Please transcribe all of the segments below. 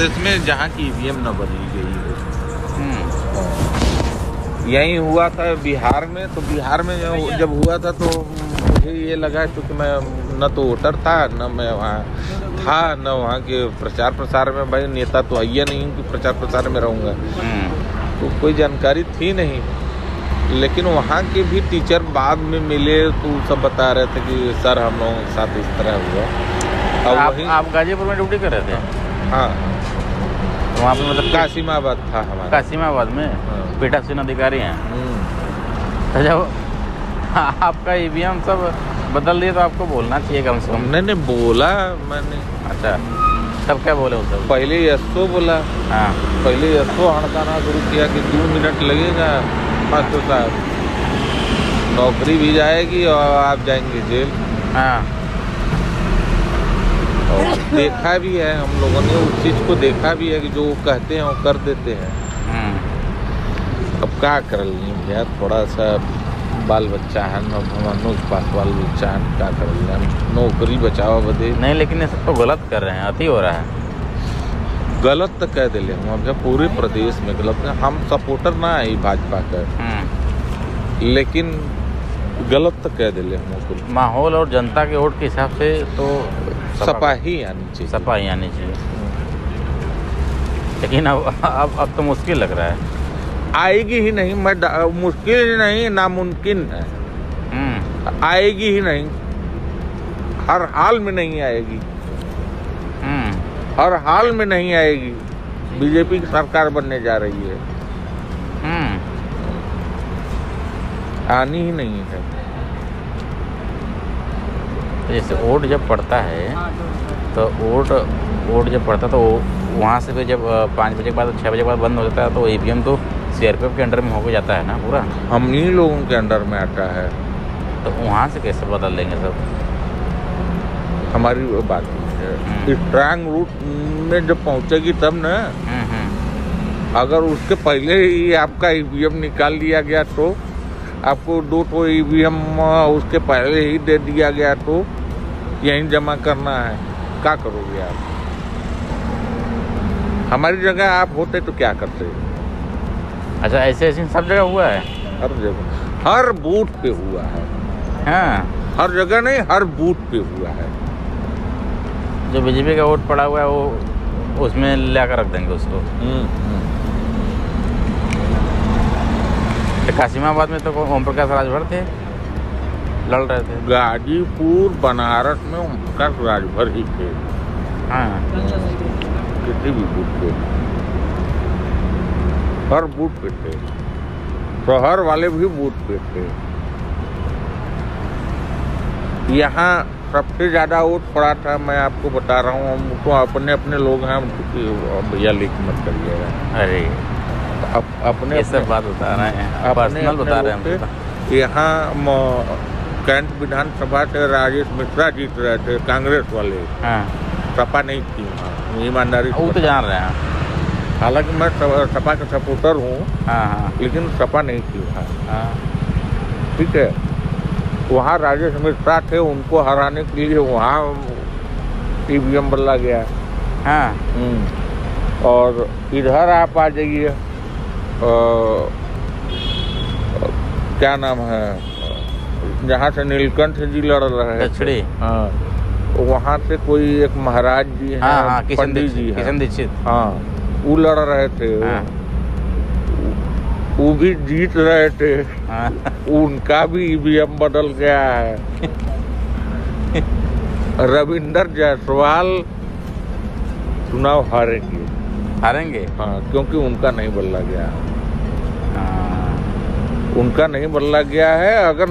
प्रदेश में जहाँ की ईवीएम न बदली गई हो। यही हुआ था बिहार में, तो बिहार में जब हुआ था तो मुझे ये लगा, क्योंकि मैं न तो वोटर था, न मैं वहाँ था, न वहाँ के प्रचार प्रसार में, भाई नेता तो आइए नहीं कि प्रचार प्रसार में रहूँगा, तो कोई जानकारी थी नहीं। लेकिन वहाँ के भी टीचर बाद में मिले तो सब बता रहे थे कि सर हम लोगों के साथ इस तरह हुआ। और आप गाजीपुर में ड्यूटी कर रहे थे? हाँ, वहाँ पे मतलब कासिमाबाद था हमारा। कासिमाबाद में? हाँ। पीठासीन अधिकारी हैं। तो जब आपका ईवीएम सब बदल दिए तो आपको बोलना चाहिए कम से कम। नहीं बोला मैंने। अच्छा, तब क्या बोले उस? पहले एसओ बोला। हाँ, पहले एसओ हड़काना शुरू किया कि 2 मिनट लगेगा मास्टर साहब, नौकरी भी जाएगी और आप जाएंगे जेल। हाँ, और देखा भी है हम लोगों ने, उस चीज़ को देखा भी है कि जो वो कहते हैं वो कर देते हैं। अब क्या कर ली भैया, थोड़ा सा बाल बच्चा है, मनोज पास बाल बच्चा है, क्या कर लिया, नौकरी बचाओ बदे। नहीं, लेकिन ये सब तो गलत कर रहे हैं, अति हो रहा है। गलत तो कह दिले हम पूरे प्रदेश में गलत है। हम सपोर्टर ना है भाजपा का, लेकिन गलत तो कह दिले हम। माहौल और जनता के वोट के हिसाब से तो सपा ही आनी चाहिए, सपा ही आनी चाहिए। लेकिन अब तो मुश्किल लग रहा है। आएगी ही नहीं, मैं मुश्किल ही नहीं, नामुमकिन है। आएगी ही नहीं, हर हाल में नहीं आएगी, हर हाल में नहीं आएगी। बीजेपी की सरकार बनने जा रही है, आनी ही नहीं है। जैसे वोट जब पड़ता है तो वोट जब पड़ता है तो वहाँ से फिर जब 5 बजे के बाद 6 बजे के बाद बंद हो जाता है, तो ईवीएम तो सीआरपीएफ के अंडर में होकर जाता है ना पूरा। हम ही लोगों के अंडर में आता है, तो वहाँ से कैसे बदल देंगे सब? हमारी बात है, स्ट्रांग रूट में जब पहुँचेगी तब ना। अगर उसके पहले ही आपका ईवीएम निकाल दिया गया, तो आपको 2 ईवीएम उसके पहले ही दे दिया गया, तो यहीं जमा करना है, क्या करोगे आप? हमारी जगह आप होते तो क्या करते? अच्छा, ऐसे सब जगह हुआ है? हर जगह, हर बूथ पे हुआ है। हाँ, हर जगह नहीं, हर बूथ पे हुआ है। जो बीजेपी का वोट पड़ा हुआ है वो उसमें लाकर रख देंगे उसको। तो कासिमाबाद में तो ओम प्रकाश राजभर थे, लड़ रहे थे। गाजीपुर बनारस में ओम प्रकाश राजभर ही थे। हाँ, किसी भी बूथ पे, हर बूथ पे थे, शहर वाले भी बूथ पे थे। यहाँ सबसे ज़्यादा वोट पड़ा था, मैं आपको बता रहा हूँ, हम तो अपने अपने लोग हैं, भैया लीक मत करिएगा। अरे अपने ये सब बात बता रहे हैं, पर्सनल बता रहे हैं हम। यहाँ कैंट विधानसभा से राजेश मिश्रा जीत रहे थे, कांग्रेस वाले। हाँ, सपा नहीं थी वहाँ, ईमानदारी। वो तो जान रहे हैं, हालांकि मैं सपा का सपोर्टर हूँ। हाँ, लेकिन सपा नहीं थी वहाँ। हाँ, ठीक है, वहाँ राजेश मिश्रा थे, उनको हराने के लिए वहाँ ईवीएम बदला गया। हाँ, और इधर आप आ जाइए, क्या नाम है, जहाँ से नीलकंठ जी लड़ रहे थे। हाँ, वहाँ से कोई एक महाराज जी हैं, हाँ, पंडित जी, किशन दीक्षित। हाँ, वो लड़ रहे थे। हाँ, वो भी जीत रहे थे। हाँ, उनका भी ईवीएम बदल गया है। रविंदर जायसवाल चुनाव हारेंगे। हाँ, क्योंकि उनका नहीं बदला गया। उनका नहीं बदला गया है। अगर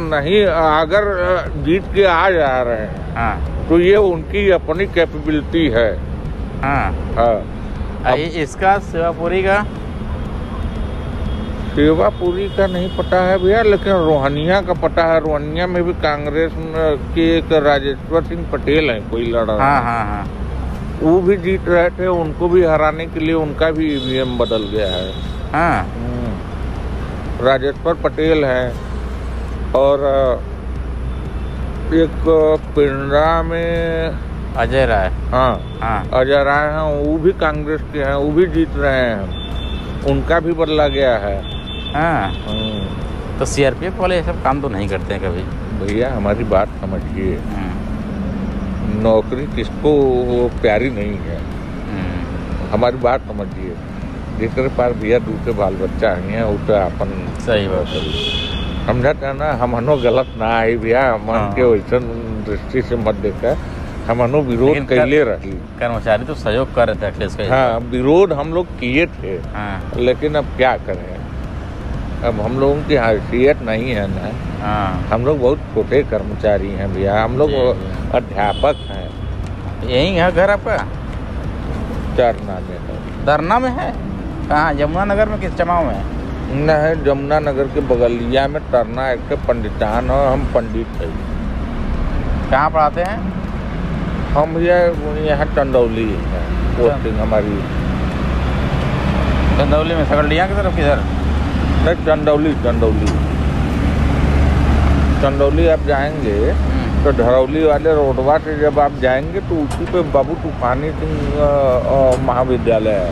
जीत के आ जा रहे हैं, हाँ, तो ये उनकी अपनी कैपेबिलिटी है। हाँ, इसका सेवापुरी का नहीं पता है भैया, लेकिन रोहनिया का पता है। रोहनिया में भी कांग्रेस के एक राजेश्वर सिंह पटेल है, कोई लड़ रहा है। हाँ, वो भी जीत रहे थे, उनको भी हराने के लिए उनका भी ईवीएम बदल गया है। हाँ, राजेश्वर पटेल है, और एक पिंडरा में अजय राय। हाँ हाँ अजय राय हैं, वो भी कांग्रेस के हैं, वो भी जीत रहे हैं, उनका भी बदला गया है। हाँ तो सीआरपीएफ वाले ये सब काम तो नहीं करते हैं कभी। भैया हमारी बात समझिए, नौकरी किसको प्यारी नहीं है, हमारी बात समझिए। जिसके पास भैया दूसरे बाल बच्चा है वो तो अपन सही बात है, समझा ना, हमनो गलत ना आई भैया, मन के वैसा दृष्टि से मत देखा, हमनो विरोध कैले रही। कर्मचारी तो सहयोग कर रहे थे अखिलेश का। हाँ विरोध हम लोग किए थे। हाँ। लेकिन अब क्या करें, अब हम लोगों की हैसियत नहीं है ना। हाँ। हम लोग बहुत छोटे कर्मचारी हैं भैया, हम लोग अध्यापक हैं। यही है घर आपका? चरना में है। धरना में है? कहाँ, यमुना नगर में किस जमाव में? न है, जमुना नगर के बगलिया में टरना एक पंडितान है, हम पंडित हैं। कहाँ पढ़ाते हैं? हम भैया यहाँ चंदौली है पोस्टिंग हमारी। चंदौली में सकरलिया की तरफ किधर? नहीं चंदौली, चंदौली आप जाएंगे तो धरौली वाले रोडवा से जब आप जाएंगे तो उसी पे बाबू तूफानी सिंह महाविद्यालय है,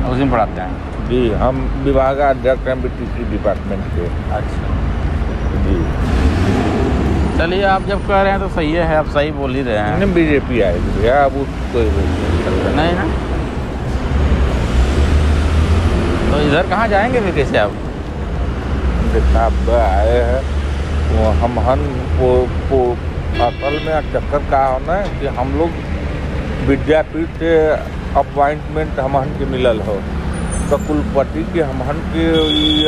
उसी में पढ़ाते हैं। जी हम विभागाध्यक्ष हैं बीटीसी डिपार्टमेंट के। अच्छा जी चलिए, आप जब कह रहे हैं तो सही है, आप सही बोल ही रहे हैं। नहीं बीजेपी आएगी भैया, अब उसको नहीं ना। तो इधर कहाँ जाएंगे फिर, कैसे आप? साहब आए हैं वो हम असल में चक्कर का होना है कि हम लोग विद्यापीठ से अपॉइंटमेंट हमहन के मिलल हो, तो कुलपति के हमहन के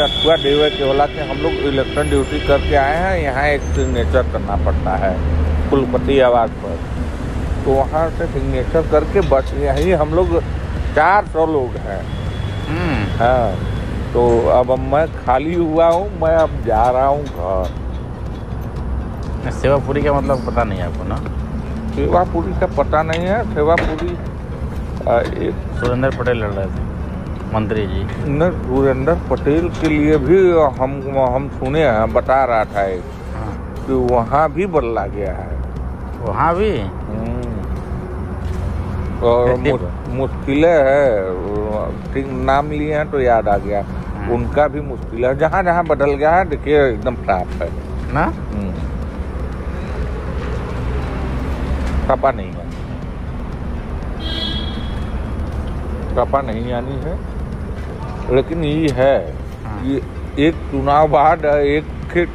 अथवा देवे के होला कि हम लोग इलेक्शन ड्यूटी करके आए हैं, यहाँ एक सिग्नेचर करना पड़ता है कुलपति आवास पर, तो वहाँ से सिग्नेचर करके बस यही हम लोग 400 लोग हैं। हाँ तो अब मैं खाली हुआ हूँ, मैं अब जा रहा हूँ घर। सेवापुरी का मतलब पता नहीं है आपको ना? सेवापुरी का पता नहीं है। सेवापुरी एक सुरेंद्र पटेल लड़ रहे थे, मंत्री जी। न सुरेंद्र पटेल के लिए भी हम सुने हैं, बता रहा था एक कि वहाँ भी बदला गया है। वहाँ भी और मुश्किलें है, ठीक नाम लिए हैं तो याद आ गया, उनका भी मुश्किल है। जहाँ जहाँ बदल गया है देखिए एकदम साफ है ना। कपा नहीं है, कपा नहीं आनी है, लेकिन ये है कि एक चुनाव बाद एक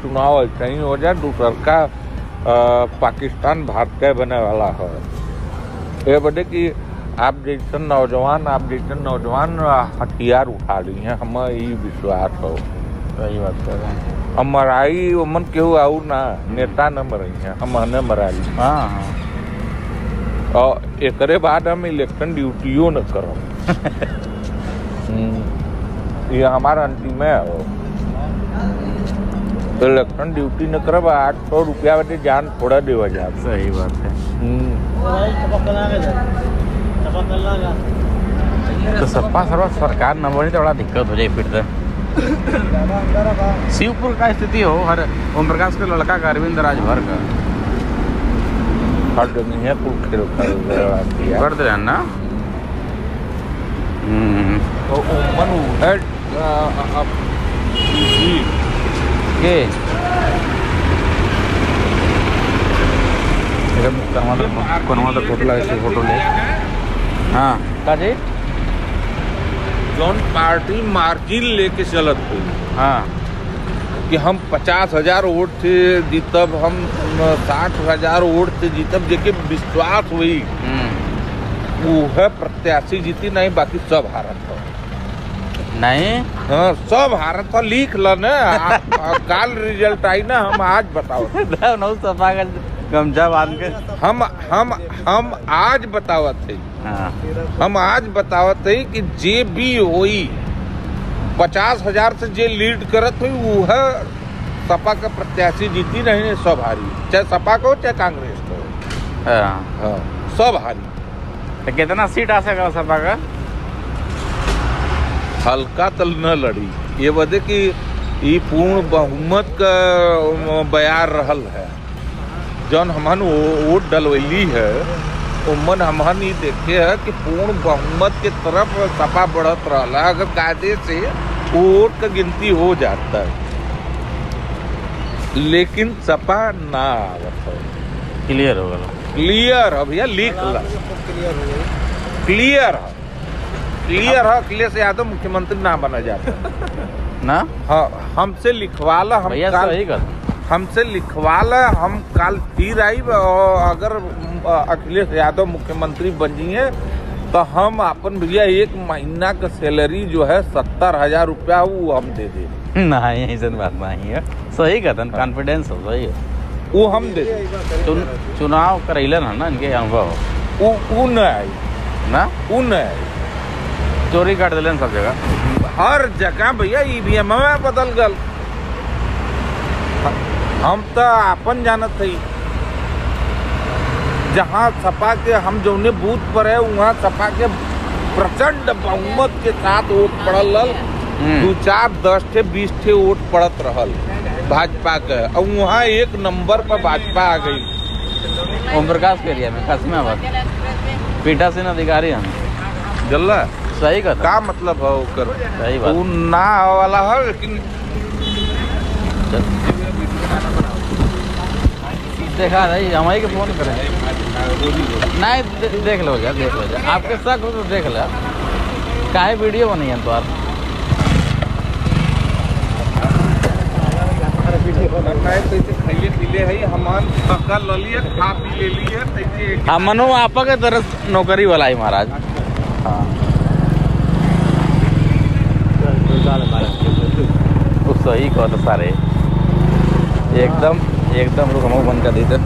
चुनाव ऐसा ही हो जाए, दूसर का पाकिस्तान भारत का बने वाला है। ये बदे कि आप जैसे नौजवान हथियार उठा ली हैं, हमें ये विश्वास हो। सही बात कर रहे हैं। अब मराई मन केहू आऊ ना, नेता न मरई हैं, हम ने मरा ली। हाँ और एकरे बाद हम इलेक्शन ड्यूटियों न करो। ये हमारा अंतिम है। तो इलेक्शन ड्यूटी न करब 800 रुपया वाले जान थोड़ा देवा जाए। सही बात है। तो सपा सर्वा सरकार न बनी तो बड़ा दिक्कत हो जाए फिर तो। शिवपुर का स्थिति हो, हर ओम प्रकाश के लड़का का अरविंद राजभर का हर जगह है कुल खेल कर दे रहे हैं ना। तो मन है के तो फोटो लगे, फोटो ले। हाँ का जी जौन पार्टी मार्जिन लेके चलत हुई, हाँ कि हम 50,000 वोट से जीतब, हम 60,000 वोट से जीतब, जेके विश्वास हुई वो है प्रत्याशी जीती नहीं, बाकी सब हारत हो नहीं। हाँ सब हारत हो, लिख ल ना। काल रिजल्ट आई ना, हम आज बताओ। सपा का गमछा बांध के हम आज बतावत थे। हाँ। हम आज बतावत है कि जे भी होई 50,000 से जे लीड करत हुई वो है सपा का प्रत्याशी जीती नहीं, सब हारी, चाहे सपा को चाहे कांग्रेस को। हाँ सब हारी। तो कितना सीट आ सका सपा का? हल्का तल न लड़ी, ये वजह कि ये पूर्ण बहुमत का बयार रहल है। जौन हमन वोट डलवैली है उमन हमहन ही देखे है कि पूर्ण बहुमत के तरफ सपा बढ़त रहा। अगर कायदे से वोट का गिनती हो जाता है, लेकिन सपा ना आवत है। क्लियर हो गया, क्लियर है भैया, लिख ला, क्लियर है, क्लियर है। अखिलेश यादव मुख्यमंत्री ना बना जाता ना। हाँ, हमसे लिखवा ला, हम भैया काल सही कर, हमसे लिखवा ला, हम काल फिर आई। और अगर अखिलेश यादव मुख्यमंत्री बन जाइए तो हम अपन भैया 1 महीना का सैलरी जो है 70,000 रुपया वो हम दे दे। नहीं ऐसा बात नहीं है, सही कहता है, कॉन्फिडेंस हो सही है, वो हम दे दे। चुनाव करैलन है ना, इनके अनुभव वो न आई ना, वो न आई। चोरी काट दिलन सब जगह, हर जगह भैया ईवीएम में बदल गल। हम तो अपन जानत हई, जहाँ सपा के हम जौने बूथ पर है वहाँ सपा के प्रचंड बहुमत के साथ वोट पड़ल। 2, 4, 10 ठे 20 ठे वोट पड़त रहल भाजपा के, और वहाँ 1 नंबर पर भाजपा आ गई। ओम प्रकाश के एरिया में कासिमाबाद पीठासीन अधिकारी हम जल्ला सही कहता का मतलब है ओकर, सही बात। वो ना वाला है, लेकिन देखा नहीं, हम ही के फोन करें नहीं, देख लो जा, देख लो जा, आपके शक हो तो देख लो, काहे वीडियो बनी है तो आप खाइए पीले है हमान पक्का ललिए, खा पी ले लिए। हमनो आपा के तरफ नौकरी वाला है महाराज। हाँ तो सही कहो तो सारे एकदम रुक हम बंद कर दी थे।